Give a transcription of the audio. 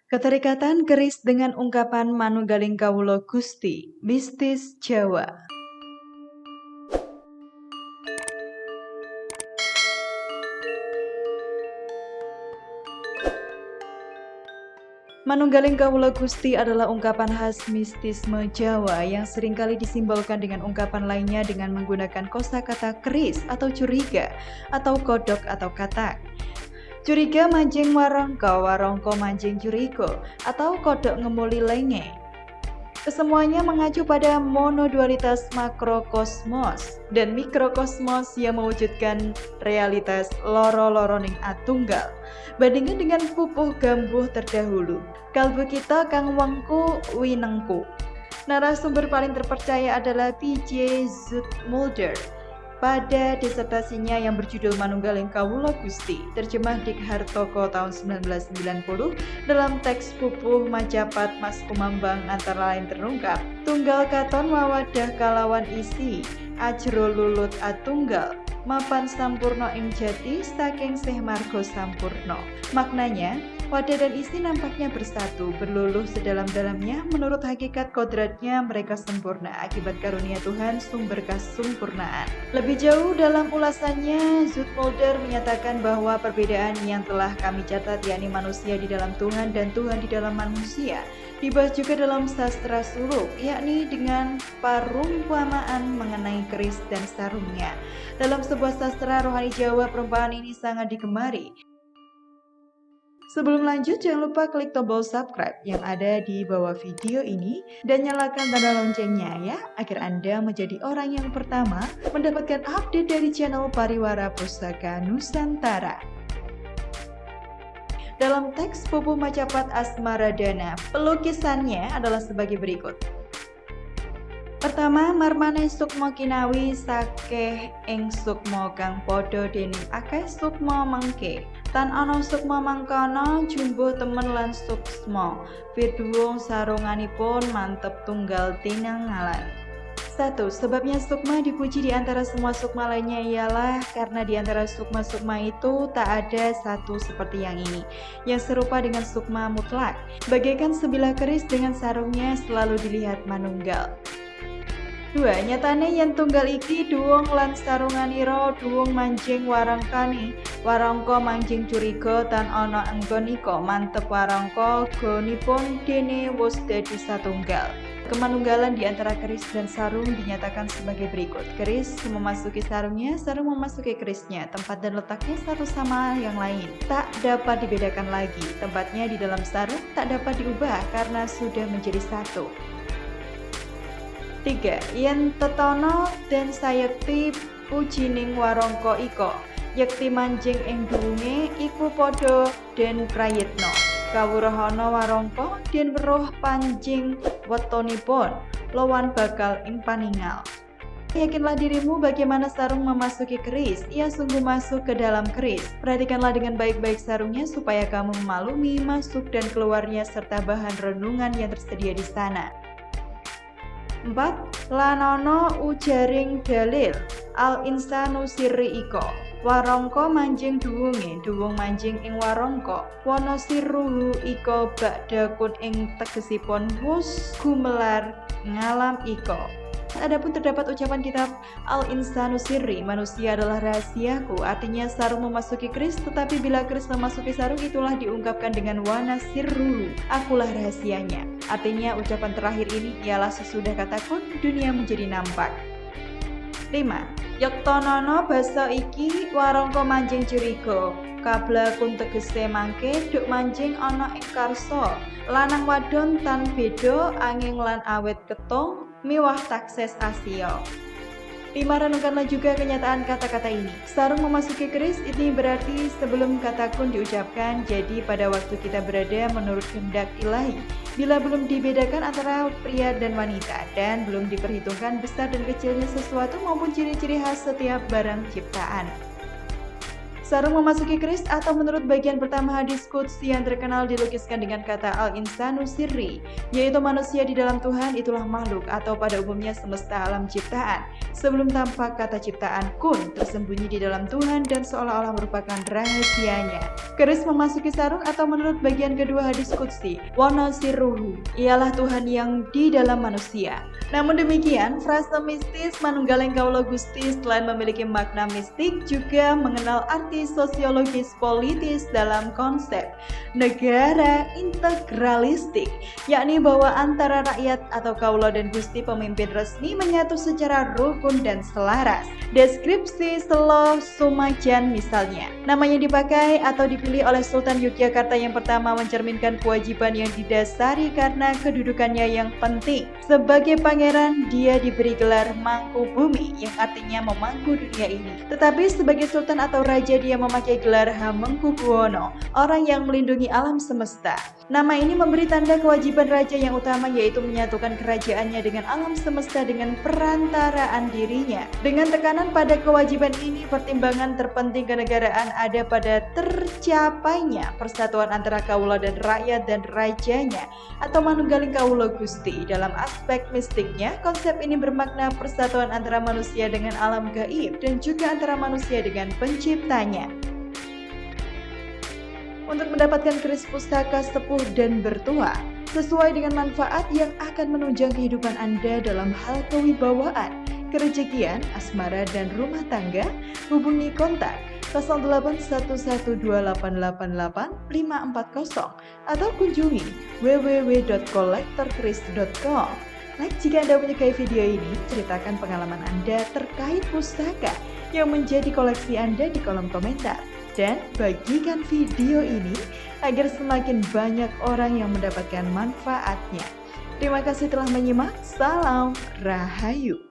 Keterikatan keris dengan ungkapan manunggaling kawula Gusti, mistis Jawa. Manunggaling kawula Gusti adalah ungkapan khas mistisme Jawa yang seringkali disimbolkan dengan ungkapan lainnya dengan menggunakan kosakata keris atau curiga atau kodok atau katak. Curiga manjing warongko, warongko manjing curigo, atau kodok ngemuli lenge. Kesemuanya mengacu pada monodualitas makrokosmos dan mikrokosmos yang mewujudkan realitas loro-loroning atunggal. Bandingkan dengan pupuh gambuh terdahulu, kalbu kita kang wengku winengku. Narasumber paling terpercaya adalah P.J. Zoetmulder pada disertasinya yang berjudul Manunggaling Kawula Gusti, terjemah Dik Hartoko tahun 1990, dalam teks pupuh Majapat Mas Kumambang antara lain terungkap, tunggal katon wawadah kalawan isi, ajro lulut atunggal, mapan sampurno ing jati saking sih margo sampurno. Maknanya, wadah dan isi nampaknya bersatu, berluluh sedalam-dalamnya. Menurut hakikat kodratnya mereka sempurna akibat karunia Tuhan sumber kesempurnaan. Lebih jauh dalam ulasannya, Zoetmulder menyatakan bahwa perbedaan yang telah kami catat, yakni manusia di dalam Tuhan dan Tuhan di dalam manusia, dibahas juga dalam sastra suluk, yakni dengan parumpamaan mengenai keris dan sarungnya. Dalam sebuah sastra rohani Jawa, perumpamaan ini sangat digemari. Sebelum lanjut, jangan lupa klik tombol subscribe yang ada di bawah video ini dan nyalakan tanda loncengnya ya, agar Anda menjadi orang yang pertama mendapatkan update dari channel Pariwara Pusaka Nusantara. Dalam teks Pupuh Macapat Asmaradana, pelukisannya adalah sebagai berikut. Pertama, marmane sukma kinawi sakeh ing sukma kang padha dening akeh sukma mangke. Tan ana sukma mangkana jumbuh temen lan suksma. Piduwung sarunganipun mantep tunggal tinangalan. 1. Sebabnya sukma dipuji di antara semua sukma lainnya ialah karena di antara sukma-sukma itu tak ada satu seperti yang ini, yang serupa dengan sukma mutlak. Bagaikan sebilah keris dengan sarungnya selalu dilihat manunggal. 2. Nyatane yen tunggal iki duwung lan sarunganira duwung manjing warangkane, warangka manjing curiga tan ana enggonika mantep warangka gonipun dene wus dadi satunggal. Kemanunggalan di antara keris dan sarung dinyatakan sebagai berikut. Keris memasuki sarungnya, sarung memasuki kerisnya. Tempat dan letaknya satu sama yang lain, tak dapat dibedakan lagi. Tempatnya di dalam sarung tak dapat diubah karena sudah menjadi satu. 3. Yen tetono den sayekti pujining warangka ika, yekti manjing ing duwunge iku padha den prayitna. Kawruhana warangka den weruh panjing wetonipun, lawan bakal ing paningal. Yakinlah dirimu bagaimana sarung memasuki keris, ia sungguh masuk ke dalam keris. Perhatikanlah dengan baik-baik sarungnya supaya kamu memaklumi masuk dan keluarnya serta bahan renungan yang tersedia di sana. 4. Lanono ujaring dalil al insanu sirri iko, warangka manjing duwunge, duwung manjing ing warangka, wana sirruhu iko ba'dakun ing tegesipun wus gumelar ngalam iko. Adapun terdapat ucapan kitab Al-Insanu Sirri, manusia adalah rahasiaku, artinya sarung memasuki keris, tetapi bila keris memasuki sarung itulah diungkapkan dengan wana sirruhu, akulah rahasianya. Artinya ucapan terakhir ini ialah sesudah kata kun, dunia menjadi nampak. 5. Yaktonono basa iki warangka manjing curiga, kablakun tegese mangke duk manjing ana ing karsa, lanang wadon tan beda angin lan awet ketung miwah takses Asia. 5. Renungkanlah juga kenyataan kata-kata ini. Sarung memasuki keris ini berarti sebelum kata kun diucapkan, jadi pada waktu kita berada menurut kehendak ilahi, bila belum dibedakan antara pria dan wanita, dan belum diperhitungkan besar dan kecilnya sesuatu maupun ciri-ciri khas setiap barang ciptaan. Sarung memasuki keris atau menurut bagian pertama hadis qudsi yang terkenal dilukiskan dengan kata al-insanu sirri, yaitu manusia di dalam Tuhan itulah makhluk atau pada umumnya semesta alam ciptaan. Sebelum tampak kata ciptaan kun tersembunyi di dalam Tuhan dan seolah-olah merupakan rahasianya. Keris memasuki sarung atau menurut bagian kedua hadis qudsi, wa nasiruhu, ialah Tuhan yang di dalam manusia. Namun demikian, frase mistis manunggaling kaula Gusti selain memiliki makna mistik juga mengenal arti sosiologis politis dalam konsep negara integralistik, yakni bahwa antara rakyat atau kaula dan Gusti pemimpin resmi menyatu secara rukun dan selaras. Deskripsi Selo Sumajan misalnya, namanya dipakai atau dipilih oleh Sultan Yogyakarta yang pertama mencerminkan kewajiban yang didasari karena kedudukannya yang penting. Sebagai pangeran, dia diberi gelar Mangku Bumi yang artinya memangku dunia ini. Tetapi sebagai sultan atau raja dia memakai gelar Hamengkubuwono, orang yang melindungi alam semesta. Nama ini memberi tanda kewajiban raja yang utama, yaitu menyatukan kerajaannya dengan alam semesta dengan perantaraan dirinya. Dengan tekanan pada kewajiban ini, pertimbangan terpenting kenegaraan ada pada tercapainya persatuan antara kaula dan rakyat dan rajanya atau manunggaling kaula Gusti. Dalam aspek mistiknya, konsep ini bermakna persatuan antara manusia dengan alam gaib dan juga antara manusia dengan penciptanya. Untuk mendapatkan keris pustaka sepuh dan bertuah, sesuai dengan manfaat yang akan menunjang kehidupan Anda dalam hal kewibawaan, kerezekian, asmara, dan rumah tangga, hubungi kontak 0812888540 atau kunjungi www.kolektorkeris.com. Like jika Anda menyukai video ini, ceritakan pengalaman Anda terkait pustaka yang menjadi koleksi Anda di kolom komentar. Dan bagikan video ini agar semakin banyak orang yang mendapatkan manfaatnya. Terima kasih telah menyimak. Salam Rahayu.